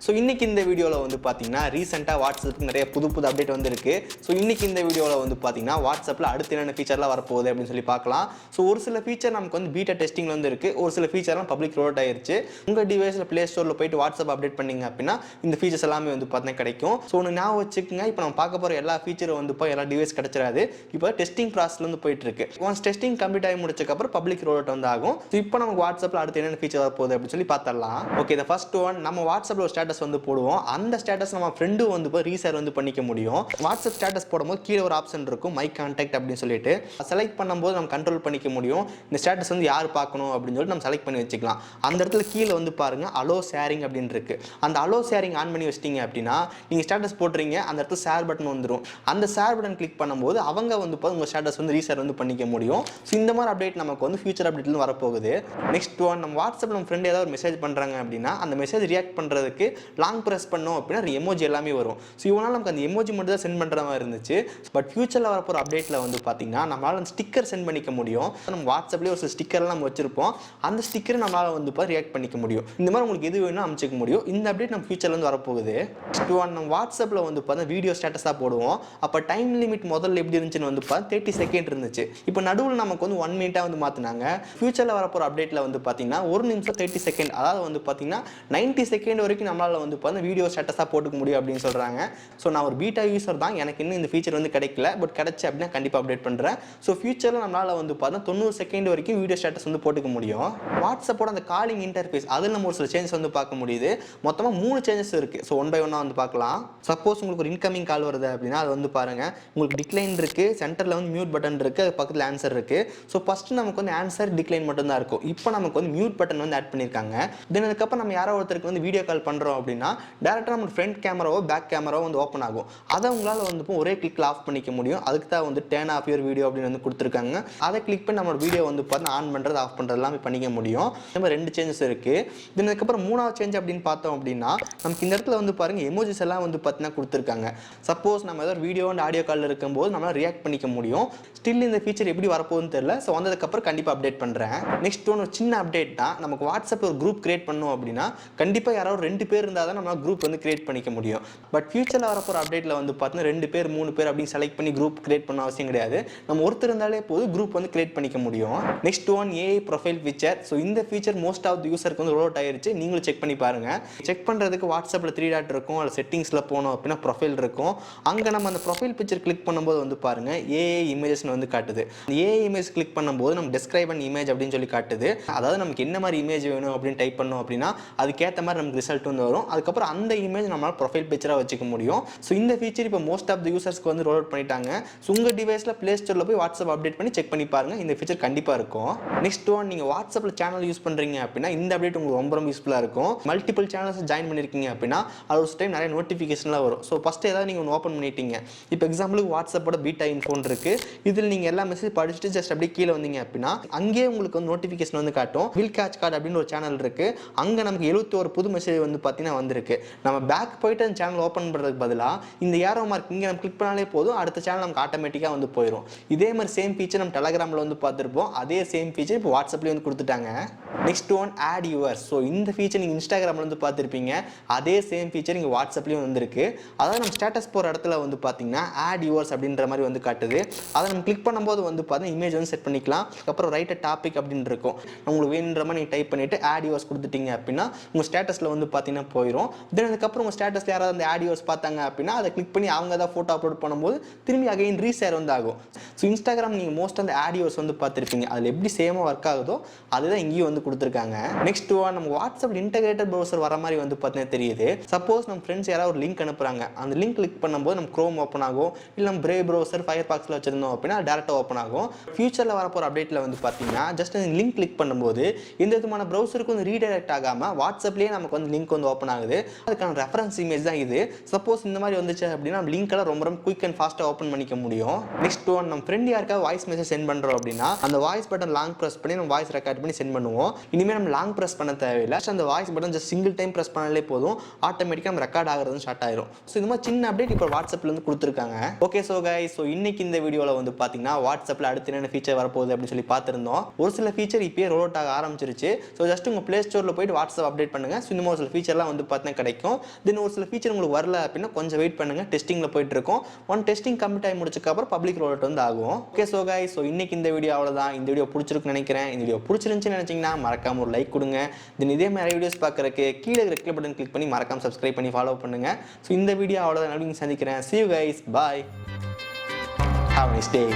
So இன்றைக்கி இந்த வீடியோவில் வந்து பார்த்தீங்கன்னா ரீசெண்டாக வாட்ஸ்அப்புக்கு நிறைய புது அப்டேட் வந்துருக்கு. ஸோ இன்றைக்கி இந்த வீடியோவில் வந்து பார்த்தீங்கன்னா வாட்ஸ்அப்பில் அடுத்து என்னென்ன ஃபீச்சர்லாம் வரப்போகுது அப்படின்னு சொல்லி பார்க்கலாம். ஸோ ஒரு சில ஃபீச்சர் நமக்கு வந்து பீட்டா டெஸ்டிங்கில் வந்து இருக்குது, ஒரு சில ஃபீச்சர்லாம் பப்ளிக் ரோட் ஆயிருச்சு. உங்கள் டிவைஸில் ப்ளே ஸ்டோரில் போயிட்டு வாட்ஸ்அப் அப்டேட் பண்ணிங்க அப்படின்னா இந்த ஃபீச்சர்ஸ் எல்லாமே வந்து பார்த்தீங்கன்னா கிடைக்கும். ஸோ ஒன்று ஞாபகம் வச்சுக்கோங்க, இப்போ நம்ம பார்க்க போகிற எல்லா ஃபீச்சரும் வந்து எல்லா டிவைஸ் கிடச்சிடாது. இப்போ டெஸ்டிங் ப்ராசஸ்ல வந்து போயிட்டு இருக்கு. ஒன்ஸ் டெஸ்டிங் கம்ப்ளீட் ஆகி முடிச்சக்கப்புறம் பப்ளிக் ரோட் வந்து ஆகும். ஸோ இப்போ நமக்கு வாட்ஸ்அப்பில் அடுத்து என்னென்ன ஃபீச்சர் வரப்போகுது அப்படின்னு சொல்லி பார்த்தரலாம். ஓகே, இந்த ஃபர்ஸ்ட் ஒன், நம்ம வாட்ஸ்அப்பில் ஒரு ஸ்டேட்டஸ் வந்து போடுவோம். அந்த ஸ்டேட்டஸ் நம்ம ஃப்ரெண்டு வந்து ரீஷேர் வந்து பண்ணிக்க முடியும். வாட்ஸ்அப் ஸ்டேட்டஸ் போடும்போது கீழே ஒரு ஆப்ஷன் இருக்கும், மை கான்டாக்ட் அப்படின்னு சொல்லிட்டு செலக்ட் பண்ணும்போது நம்ம கண்ட்ரோல் பண்ணிக்க முடியும். இந்த ஸ்டேட்டஸ் வந்து யார் பார்க்கணும் அப்படின்னு சொல்லிட்டு நம்ம செலக்ட் பண்ணி வச்சுக்கலாம். அந்த இடத்துல கீழே வந்து பாருங்க அலோ ஷேரிங் அப்படின்னு இருக்கு. அந்த அலோ ஷேரிங் ஆன் பண்ணி வச்சிட்டீங்க அப்படின்னா நீங்கள் ஸ்டேட்டஸ் போடுறீங்க, அந்த இடத்துல ஷேர் பட்டன் வந்துடும். அந்த ஷேர் பட்டன் கிளிக் பண்ணும்போது அவங்க வந்து உங்கள் ஸ்டேட்டஸ் வந்து ரீஷேர் வந்து பண்ணிக்க முடியும். ஸோ இந்த மாதிரி அப்டேட் நமக்கு வந்து ஃபியூச்சர் அப்டேட்ல வரப்போகுது. நெக்ஸ்ட் ஒன், நம்ம வாட்ஸ்அப்பில் நம்ம ஃப்ரெண்ட் ஏதாவது ஒரு மெசேஜ் பண்ணுறாங்க அப்படின்னா அந்த மெசேஜ் ரியாக்ட் பண்ணுறதுக்கு லாங் ப்ரெஸ் பண்ணோம் அப்படின்னா எமோஜி எல்லாமே வரும். ஸோ இவனால் நமக்கு அந்த எமோஜி மட்டும் தான் சென்ட் பண்ணுற மாதிரி இருந்துச்சு. பட் ஃபியூச்சரில் வரப்போகிற அப்டேட்டில் வந்து பார்த்தீங்கன்னா நம்மளால் அந்த ஸ்டிக்கர் சென்ட் பண்ணிக்க முடியும். நம்ம வாட்ஸ்அப்லேயே ஒரு சில ஸ்டிக்கர்லாம் நம்ம வச்சிருப்போம், அந்த ஸ்டிக்கரை நம்மளால் வந்து ரியாக்ட் பண்ணிக்க முடியும். இந்த மாதிரி உங்களுக்கு எது வேணும் அமைச்சிக்க முடியும். இந்த அப்டேட் நம்ம ஃபியூச்சரில் வந்து வரப்போகுது. நெக்ஸ்ட் ஒன், நம்ம வாட்ஸ்அப்பில் வந்து பார்த்தா வீடியோ ஸ்டேட்டஸாக போடுவோம். அப்போ டைம் லிமிட் முதல்ல எப்படி இருந்துச்சுன்னு வந்து 30 செகண்ட் இருந்துச்சு. இப்போ நடுவில் நமக்கு வந்து 1 மினிட்டாக வந்து மாற்றினாங்க. ஃபியூச்சரில் வரப்போகிற அப்டேட்டில் வந்து பார்த்தீங்கன்னா 1 நிமிஷம் 30 செகண்ட், அதாவது வந்து பார்த்தீங்கன்னா 90 செகண்ட் வரைக்கும் நம்மளால் வந்து வீடியோ ஸ்டேட்டஸாக போட்டுக்க முடியும் அப்படின்னு சொல்கிறாங்க. ஸோ நான் ஒரு பீட்டா யூசர் தான், எனக்கு இன்னும் இந்த ஃபீச்சர் வந்து கிடைக்கல. பட் கிடைச்சி அப்படின்னா கண்டிப்பாக அப்டேட் பண்ணுறேன். ஸோ ஃபியூச்சரில் நம்மளால் வந்து 90 செகண்ட் வரைக்கும் வீடியோ ஸ்டேட்டஸ் வந்து போட்டுக்க முடியும். வாட்ஸ்அப்போட அந்த காலிங் இன்டர்ஃபேஸ் அதில் நம்ம ஒரு சில சேஞ்சஸ் வந்து பார்க்க முடியுது. மொத்தமாக 3 சேஞ்சஸ் இருக்குது. ஸோ ஒன் பை ஒன்னாக வந்து பார்க்கலாம். சப்போஸ் உங்களுக்கு ஒரு இன்கமிங் கால் வருது அப்படின்னா அது வந்து பாருங்கள், உங்களுக்கு டிக்ளைன் இருக்குது, சென்டரில் வந்து மியூட் பட்டன் இருக்குது, அது பக்கத்தில் ஆன்சர் இருக்குது. ஸோ ஃபஸ்ட்டு நமக்கு வந்து ஆன்சர் டிக்ளைன் மட்டும் தான் இருக்கும். இப்போ நமக்கு வந்து மியூட் பட்டன் வந்து ஆட் பண்ணியிருக்காங்க. தென் அதுக்கப்புறம் நம்ம யாரோ ஒருத்தருக்கு வந்து வீடியோ கால் பண்ணுறோம் அப்படின்னா டேரெக்டாக நம்ம ஃப்ரண்ட் கேமராவோ பேக் கேமராவோ வந்து ஓப்பன் ஆகும். அதை உங்களால் வந்து ஒரே கிளிக்கில் ஆஃப் பண்ணிக்க முடியும். அதுக்கு தான் வந்து டர்ன் ஆஃப் யுவர் வீடியோ அப்படின்னு வந்து கொடுத்துருக்காங்க. அதை கிளிக் பண்ணி நம்மளோட வீடியோ வந்து ஆன் பண்ணுறது ஆஃப் பண்ணுறது எல்லாமே பண்ணிக்க முடியும். நம்ம 2 சேஞ்சஸ் இருக்குது. தென் அதுக்கப்புறம் 3வது சேஞ்ச் அப்படின்னு பார்த்தோம் அப்படின்னா நமக்கு இந்த இடத்துல வந்து பாருங்கள் எமோஜிஸ் எல்லாம் வந்து பார்த்தீங்கன்னா கொடுத்துருக்காங்க. சப்போஸ் நம்ம ஏதாவது வீடியோ அண்ட் ஆடியோ காலில் இருக்கும்போது நம்மளால் ரியாக்ட் பண்ணிக்க முடியும். ஸ்டில் இந்த ஃபீச்சர் எப்படி வரப்போகுதுன்னு தெரியல. ஸோ வந்ததுக்கப்புறம் கண்டிப்பாக அப்டேட் பண்ணுறேன். நெக்ஸ்ட் ஒன்று சின்ன அப்டேட் தான். நமக்கு வாட்ஸ்அப் ஒரு குரூப் கிரியேட் பண்ணோம் அப்படின்னா கண்டிப்பாக யாராவது 2 பேர் இருந்தால் தான் நம்மளால் குரூப் வந்து கிரியேட் பண்ணிக்க முடியும். பட் ஃபியூச்சரில் வரப்போகிற அப்டேட்டில் வந்து பார்த்தீங்கன்னா 2 பேர் 3 பேர் அப்படின்னு செலக்ட் பண்ணி குரூப் கிரியேட் பண்ண அவசியம் கிடையாது. நம்ம ஒருத்தர் இருந்தாலே போது குரூப் வந்து கிரியேட் பண்ணிக்க முடியும். Next one, AI profile feature. So இந்த ஃபீச்சர் மோஸ்ட் ஆஃப் தி யூசருக்கு வந்து ரோல் அவுட் ஆயிருச்சு. நீங்களும் செக் பண்ணி பாருங்கள். செக் பண்ணுறதுக்கு வாட்ஸ்அப்பில் 3 டாட் இருக்கும், அதில் செட்டிங்ஸில் போனோம் அப்படின்னா ப்ரொஃபைல் இருக்கும். அங்கே நம்ம அந்த ப்ரொஃபைல் பிக்சர் கிளிக் பண்ணும்போது வந்து பாருங்கள் ஏஐ இமேஜஸ்னு வந்து காட்டுது. ஏஐ இமேஜ் கிளிக் பண்ணும்போது நம்ம டிஸ்கிரைப் அண்ட் இமேஜ் அப்படின்னு சொல்லி காட்டுது. அதாவது நமக்கு என்ன மாதிரி இமேஜ் வேணும் அப்படின்னு டைப் பண்ணோம் அப்படின்னா அதுக்கேற்ற மாதிரி நமக்கு ரிசல்ட் வந்து வரும். அதுக்கப்புறம் அந்த இமேஜ் நம்மளால் ப்ரொஃபைல் பிக்சராக வச்சுக்க முடியும். ஸோ இந்த ஃபீச்சர் இப்போ மோஸ்ட் ஆஃப் தி யூசர்ஸ்க்கு வந்து ரோல் அவுட் பண்ணிட்டாங்க. ஸோ உங்கள் டிவைஸில் ப்ளே ஸ்டோரில் போய் வாட்ஸ்அப் அப்டேட் பண்ணி செக் பண்ணி பாருங்கள், இந்த ஃபீச்சர் கண்டிப்பாக இருக்கும். நெக்ஸ்ட் ஒன், நீங்கள் வாட்ஸ்அப்பில் சேனல் யூஸ் பண்ணுறீங்க அப்படின்னா இந்த அப்டேட் உங்களுக்கு ரொம்ப யூஸ்ஃபுல்லாக இருக்கும். மல்டிபிள் சேனல்ஸ் ஜாயின் பண்ணியிருக்கீங்க அப்படின்னா அது ஒரு டைம் நிறைய நோட்டிஃபிகேஷன்லாம் வரும். ஸோ ஃபஸ்ட்டு ஏதாவது நீங்கள் ஒன்று ஓப்பன் பண்ணிட்டீங்க. இப்போ எக்ஸாம்பிளுக்கு வாட்ஸ்அப்போட பீட்டா இன்ஃபோன் இருக்குது. இதில் நீங்கள் எல்லா மெசேஜ் படிச்சுட்டு ஜஸ்ட் அப்படியே கீழே வந்தீங்க அப்படின்னா அங்கேயே உங்களுக்கு வந்து நோட்டிஃபிகேஷன் வந்து காட்டும். வில் கேட்ச் கார்டு அப்படின்னு ஒரு சேனல் இருக்குது. அங்கே நமக்கு 71 புது மெசேஜ் வந்து பார்த்தீங்கன்னா வந்திருக்கு. நம்ம பேக் போயிட்டு அந்த சேனல் ஓப்பன் பண்ணுறதுக்கு பதிலாக இந்த ஏரோ மார்க் இங்கே நம்ம கிளிக் பண்ணாலே போதும், அடுத்த சேனல் நமக்கு ஆட்டோமேட்டிக்காக வந்து போயிடும். இதே மாதிரி சேம் ஃபீச்சர் நம்ம டெலகிராமில் வந்து பார்த்துருப்போம். அதே சேம் ஃபீச்சர் இப்போ வாட்ஸ்அப்லேயே வந்து கொடுத்துட்டாங்க. Next one, add yours. So இந்த ஃபீச்சர் நீங்கள் இன்ஸ்டாகிராமில் வந்து பார்த்துருப்பீங்க. அதே சேம் ஃபீச்சர் இங்கே வாட்ஸ்அப்லேயும் வந்துருக்கு. அதாவது நம்ம ஸ்டேட்டஸ் போகிற இடத்துல வந்து பார்த்தீங்கன்னா ஆட் யுவர்ஸ் அப்படின்ற மாதிரி வந்து காட்டுது. அதை நம்ம கிளிக் பண்ணும்போது வந்து பார்த்தீங்கன்னா இமேஜ் வந்து செட் பண்ணிக்கலாம். அப்புறம் ரைட் டாபிக் அப்படின்னு இருக்கும். உங்களுக்கு வேணுன்ற மாதிரி நீங்கள் டைப் பண்ணிவிட்டு ஆட் யுவர்ஸ் கொடுத்துட்டீங்க அப்படின்னா உங்கள் ஸ்டேட்டஸில் வந்து பார்த்தீங்கன்னா போயிடும். தென் அதுக்கப்புறம் உங்கள் ஸ்டேட்டஸில் யாராவது அந்த ஆட் யுவர்ஸ் பார்த்தாங்க அப்படின்னா அதை கிளிக் பண்ணி அவங்க ஏதாவது ஃபோட்டோ அப்லோட் பண்ணும்போது திரும்பி அகைன் ரீஷேர் வந்து ஆகும். ஸோ இன்ஸ்டாகிராம் நீங்கள் மோஸ்ட் அந்த ஆட் யுவர்ஸ் வந்து பார்த்துருப்பீங்க. அதில் எப்படி சேமாக ஒர்க் ஆகுதோ அதுதான் இங்கேயும் வந்து கொடுத்துருக்காங்க. நெக்ஸ்ட் ஒன், நம்ம வாட்ஸ்அப் இன்டகிரேட்டட் ப்ரௌசர் வர மாதிரி வந்து பார்த்தீங்கன்னா தெரியுது. சப்போஸ் நம்ம ஃப்ரெண்ட்ஸ் யாராவது ஒரு லிங்க் அனுப்புறாங்க, அந்த லிங்க் கிளிக் பண்ணும்போது நம்ம க்ரோம் ஓப்பன் ஆகும், இல்லை நம்ம பிரேவ் ப்ரௌசர் ஃபயர் பாக்ஸில் வச்சிருந்தோம் அப்படின்னா டேரெக்டாக ஓப்பன் ஆகும். ஃபியூச்சரில் வரப்போகிற அப்டேட்டில் வந்து பார்த்தீங்கன்னா ஜஸ்ட் அந்த லிங்க் கிளிக் பண்ணும்போது எந்த விதமான ப்ரௌசருக்கு வந்து ரீடைரக்ட் ஆகாமல் வாட்ஸ்அப்லேயே நமக்கு வந்து லிங்க் வந்து ஓப்பன் ஆகுது. அதுக்கான ரெஃபரன்ஸ் இமேஜ் தான் இது. சப்போஸ் இந்த மாதிரி வந்துச்சு அப்படின்னா நம்ம லிங்க்கெல்லாம் ரொம்ப குயிக் அண்ட் ஃபாஸ்ட்டாக ஓப்பன் பண்ணிக்க முடியும். நெக்ஸ்ட் ஒன், நம்ம ஃப்ரெண்ட் யாருக்காவது வாய்ஸ் மெசேஜ் சென்ட் பண்ணுறோம் அப்படின்னா அந்த வாய்ஸ் பட்டன் லாங் ப்ரெஸ் பண்ணி நம்ம வாய்ஸ் ரெக்கார்ட் பண்ணி சென்ட் பண்ணுவோம். இனிமேல் நம்ம லாங் ப்ரெஸ் பண்ண தேவையில்லை. அந்த voice button just single time press பண்ணாலே போதும், ஆட்டோமேட்டிக்காக நம்ம ரெக்கார்ட் ஆகிறது ஸ்டார்ட் ஆயிரும். ஸோ இந்த மாதிரி சின்ன அப்டேட் இப்போ வாட்ஸ்அப்பில் வந்து கொடுத்துருக்காங்க. ஓகே, ஸோ கைஸ், ஸோ இன்னைக்கு இந்த வீடியோவில் வந்து பார்த்தீங்கன்னா வாட்ஸ்அப்பில் அடுத்து என்னென்ன ஃபீச்சர் வரப்போகுது அப்படின்னு சொல்லி பார்த்துருந்தோம். ஒரு சில ஃபீச்சர் இப்போயே ரோல் அவுட் ஆக ஆரம்பிச்சிருச்சு. ஸோ ஜஸ்ட் உங்கள் ப்ளே ஸ்டோரில் போயிட்டு வாட்ஸ்அப் அப்டேட் பண்ணுங்கள். ஸோ இந்த மாதிரி சில ஃபீச்சர்லாம் வந்து பார்த்தீங்கன்னா கிடைக்கும். தென் ஒரு சில ஃபீச்சர் உங்களுக்கு வரல அப்படின்னா கொஞ்சம் வெயிட் பண்ணுங்கள், டெஸ்டிங்கில் போயிட்டு இருக்கோம். ஒன் டெஸ்டிங் கம்ப்ளீட் ஆகி முடிச்சதுக்கப்புறம் பப்ளிக் ரோல் வந்து ஆகும். ஓகே ஸோ கைஸ், ஸோ இன்னைக்கு இந்த வீடியோ அவ்வளோதான். இந்த வீடியோ பிடிச்சிருக்குன்னு நினைக்கிறேன். இந்த வீடியோ பிடிச்சிருந்துச்சுன்னு நினச்சிங்கன்னா மறக்காம ஒரு லைக் கொடுங்க. தென் இதே மாதிரி வீடியோஸ் பார்க்குறக்கு கீழே இருக்கிற பட்டன் கிளிக் பண்ணி மறக்காம சப்ஸ்கிரைப் பண்ணி ஃபாலோ பண்ணுங்கள். ஸோ இந்த வீடியோ அவ்வளோதான், சந்திக்கிறேன். See you guys, bye, have a nice day.